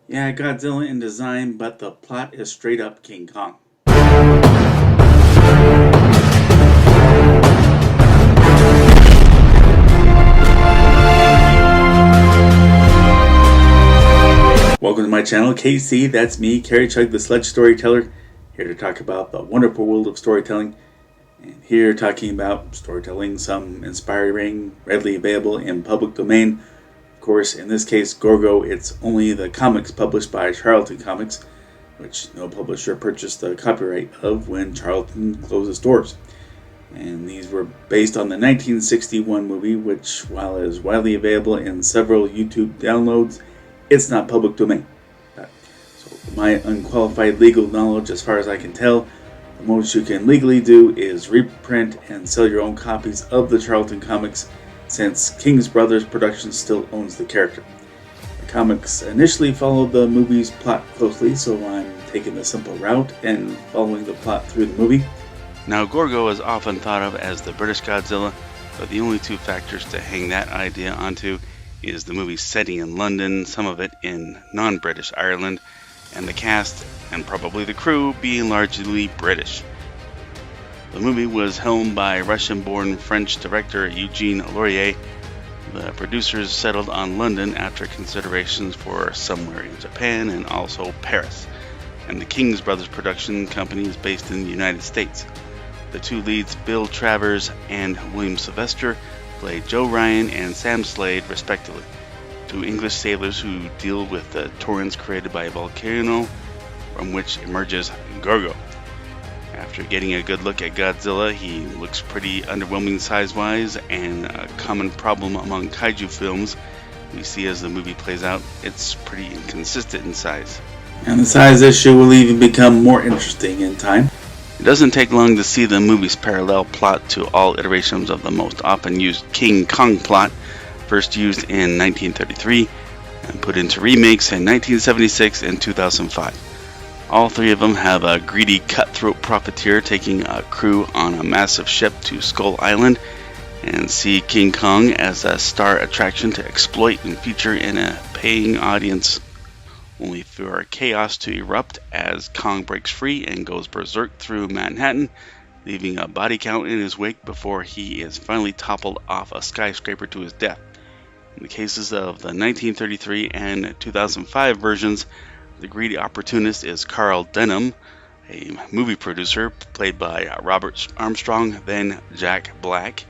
Yeah, Godzilla in design, but the plot is straight up King Kong. Welcome to my channel, KC, that's me, Carrie Chug the Sledge Storyteller, here to talk about the wonderful world of storytelling, and here talking about storytelling, some inspiring, readily available in public domain. Of course, in this case, Gorgo, it's only the comics published by Charlton Comics, which no publisher purchased the copyright of when Charlton closed its doors. And these were based on the 1961 movie, which, while is widely available in several YouTube downloads, it's not public domain. So my unqualified legal knowledge, as far as I can tell, the most you can legally do is reprint and sell your own copies of the Charlton comics, since King's Brothers Productions still owns the character. The comics initially followed the movie's plot closely, so I'm taking the simple route and following the plot through the movie. Now, Gorgo is often thought of as the British Godzilla, but the only two factors to hang that idea onto is the movie's setting in London, some of it in non-British Ireland, and the cast and probably the crew being largely British. The movie was helmed by Russian-born French director Eugene Laurier. The producers settled on London after considerations for somewhere in Japan and also Paris, and the King's Brothers production company is based in the United States. The two leads, Bill Travers and William Sylvester, played Joe Ryan and Sam Slade respectively, two English sailors who deal with the torrents created by a volcano from which emerges Gorgo. After getting a good look at Godzilla, he looks pretty underwhelming size-wise, and a common problem among kaiju films we see as the movie plays out, it's pretty inconsistent in size. And the size issue will even become more interesting in time. It doesn't take long to see the movie's parallel plot to all iterations of the most often used King Kong plot, first used in 1933 and put into remakes in 1976 and 2005. All three of them have a greedy cutthroat profiteer taking a crew on a massive ship to Skull Island, and see King Kong as a star attraction to exploit and feature in a paying audience, only for chaos to erupt as Kong breaks free and goes berserk through Manhattan, leaving a body count in his wake before he is finally toppled off a skyscraper to his death. In the cases of the 1933 and 2005 versions, the greedy opportunist is Carl Denham, a movie producer played by Robert Armstrong, then Jack Black.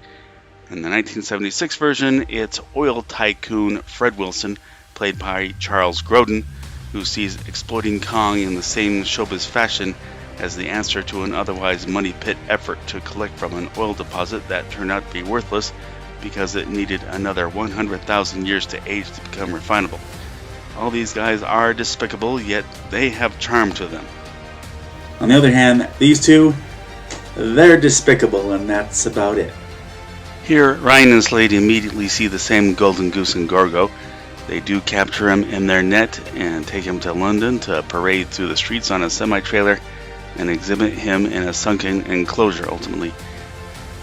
In the 1976 version, it's oil tycoon Fred Wilson, played by Charles Grodin, who sees exploiting Kong in the same showbiz fashion as the answer to an otherwise money pit effort to collect from an oil deposit that turned out to be worthless because it needed another 100,000 years to age to become refinable. All these guys are despicable, yet they have charm to them. On the other hand, these two, they're despicable, and that's about it. Here, Ryan and Slade immediately see the same golden goose in Gorgo. They do capture him in their net and take him to London to parade through the streets on a semi-trailer and exhibit him in a sunken enclosure ultimately.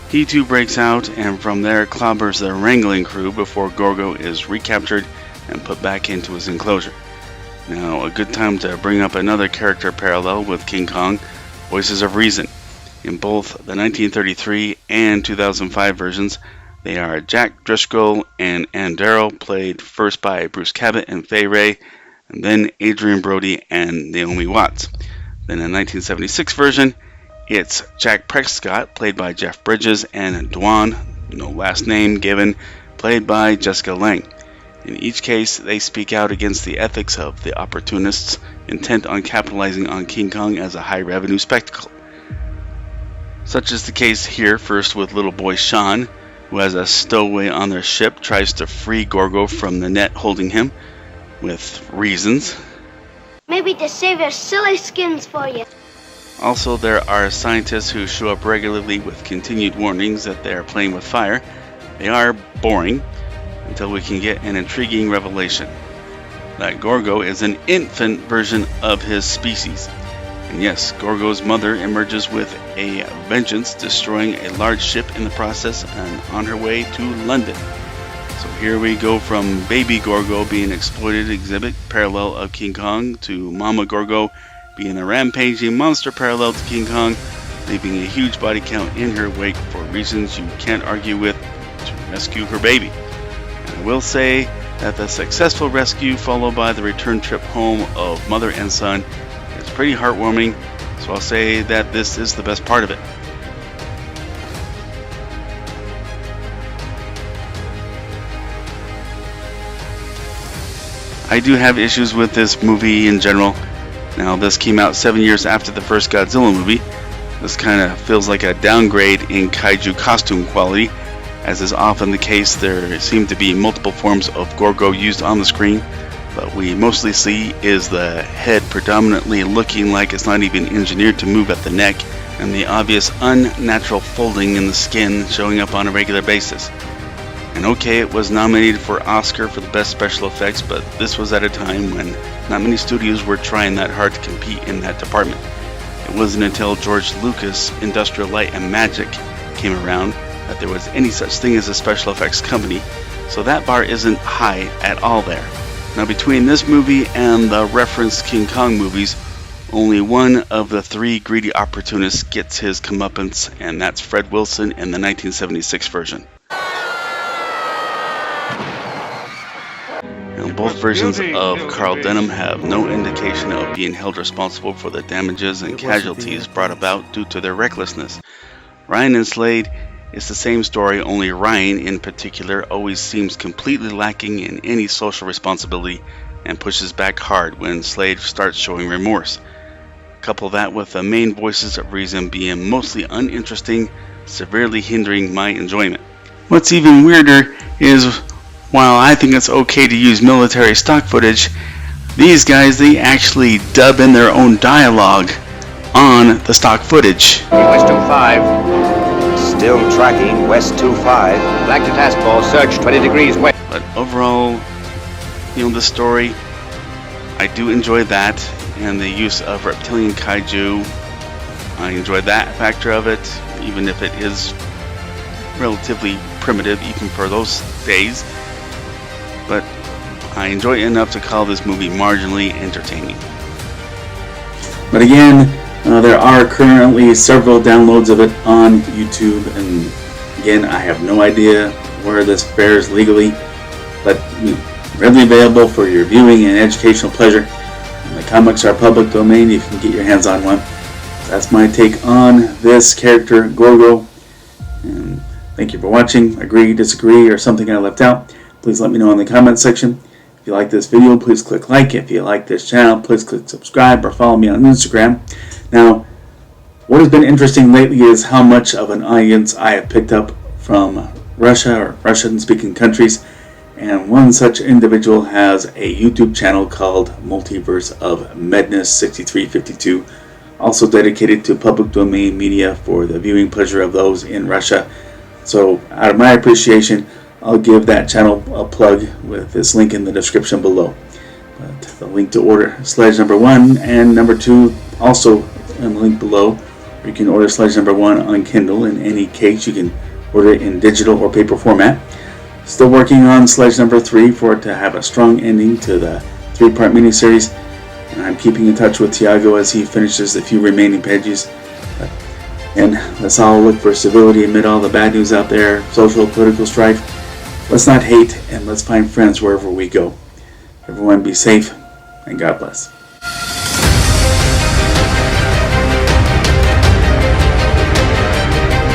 He too breaks out, and from there clobbers the wrangling crew before Gorgo is recaptured and put back into his enclosure. Now, a good time to bring up another character parallel with King Kong, Voices of Reason. In both the 1933 and 2005 versions, they are Jack Driscoll and Ann Darrow, played first by Bruce Cabot and Fay Wray, and then Adrian Brody and Naomi Watts. Then in the 1976 version, it's Jack Prescott, played by Jeff Bridges, and Dwan, no last name given, played by Jessica Lange. In each case, they speak out against the ethics of the opportunists intent on capitalizing on King Kong as a high-revenue spectacle. Such is the case here, first with little boy Sean, who as a stowaway on their ship tries to free Gorgo from the net holding him, with reasons. Maybe to save your silly skins for you. Also, there are scientists who show up regularly with continued warnings that they are playing with fire. They are boring, until we can get an intriguing revelation that Gorgo is an infant version of his species. And yes, Gorgo's mother emerges with a vengeance, destroying a large ship in the process and on her way to London. So here we go from Baby Gorgo being exploited exhibit parallel of King Kong to Mama Gorgo being a rampaging monster parallel to King Kong, leaving a huge body count in her wake for reasons you can't argue with to rescue her baby. And I will say that the successful rescue followed by the return trip home of mother and son is pretty heartwarming, so I'll say that this is the best part of it. I do have issues with this movie in general. Now, this came out 7 years after the first Godzilla movie. This kind of feels like a downgrade in kaiju costume quality. As is often the case, there seem to be multiple forms of Gorgo used on the screen. What we mostly see is the head predominantly looking like it's not even engineered to move at the neck, and the obvious unnatural folding in the skin showing up on a regular basis. And okay, it was nominated for Oscar for the best special effects, but this was at a time when not many studios were trying that hard to compete in that department. It wasn't until George Lucas' Industrial Light and Magic came around that there was any such thing as a special effects company, so that bar isn't high at all there. Now, between this movie and the referenced King Kong movies, only one of the three greedy opportunists gets his comeuppance, and that's Fred Wilson in the 1976 version. Now, both versions of Carl Denham have no indication of being held responsible for the damages and casualties brought about due to their recklessness. Ryan and Slade is the same story, only Ryan in particular always seems completely lacking in any social responsibility and pushes back hard when Slade starts showing remorse. Couple that with the main voices of reason being mostly uninteresting, severely hindering my enjoyment. What's even weirder is, while I think it's okay to use military stock footage, these guys, they actually dub in their own dialogue on the stock footage. West 25. Still tracking West 25. Flag to task force, search 20 degrees west. But overall, the story, I do enjoy that, and the use of reptilian kaiju, I enjoy that factor of it, even if it is relatively primitive even for those days. But I enjoy it enough to call this movie marginally entertaining. But again, there are currently several downloads of it on YouTube, and again, I have no idea where this fares legally, but readily available for your viewing and educational pleasure. And the comics are public domain, you can get your hands on one. That's my take on this character, Gorgo. And thank you for watching. Agree, disagree, or something I left out, please let me know in the comment section. If you like this video, please click like. If you like this channel, please click subscribe or follow me on Instagram. Now, what has been interesting lately is how much of an audience I have picked up from Russia or Russian-speaking countries, and one such individual has a YouTube channel called MultiUniverse of Madness 6352, also dedicated to public domain media for the viewing pleasure of those in Russia. So, out of my appreciation, I'll give that channel a plug with this link in the description below. But the link to order Sledge number 1 and number 2 also in the link below. You can order Sledge number 1 on Kindle. In any case, you can order it in digital or paper format. Still working on Sledge number 3 for it to have a strong ending to the 3-part miniseries. And I'm keeping in touch with Tiago as he finishes the few remaining pages. And let's all look for civility amid all the bad news out there, social, political strife. Let's not hate, and let's find friends wherever we go. Everyone be safe, and God bless.